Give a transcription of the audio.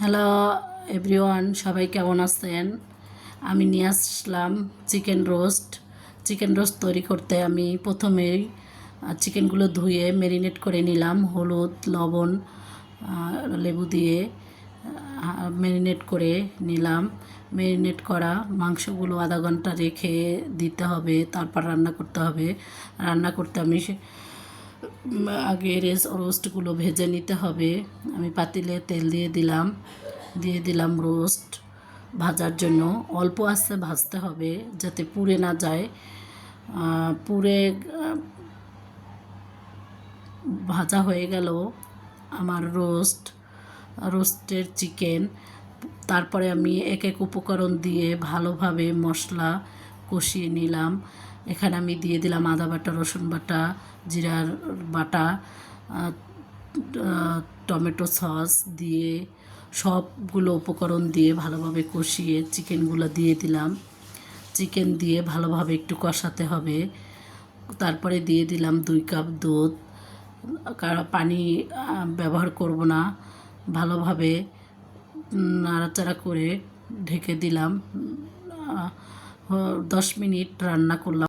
Hello everyone, সবাই কেমন আছেন? আমি নিয়ে আসলাম চিকেন রোস্ট তৈরি করতে আমি প্রথমেই চিকেনগুলো ধুয়ে ম্যারিনেট করে নিলাম হলুদ লবণ লেবু দিয়ে ম্যারিনেট করে নিলাম। ম্যারিনেট করা মাংসগুলো আধা ঘন্টা রেখে দিতে হবে, তারপর রান্না করতে হবে। রান্না করতে আমি আগে রোস্টগুলো ভেজে নিতে হবে। আমি পাতিলে তেল দিয়ে দিলাম রোস্ট ভাজার জন্য। অল্প আঁচে ভাজতে হবে যাতে পুড়ে না যায়। পুড়ে ভাজা হয়ে গেল আমার রোস্টের চিকেন। তারপরে আমি এক এক উপকরণ দিয়ে ভালোভাবে মশলা কষিয়ে নিলাম। এখানে আমি দিয়ে দিলাম আদা বাটা, রসুন বাটা, জিরার বাটা, টমেটো সস দিয়ে সবগুলো উপকরণ দিয়ে ভালোভাবে কষিয়ে চিকেনগুলো দিয়ে দিলাম। চিকেন দিয়ে ভালোভাবে একটু কষাতে হবে। তারপরে দিয়ে দিলাম 2 কাপ দুধ। কারণ পানি ব্যবহার করব না। ভালোভাবে নাড়াচাড়া করে ঢেকে দিলাম। 10 মিনিট রান্না করলাম।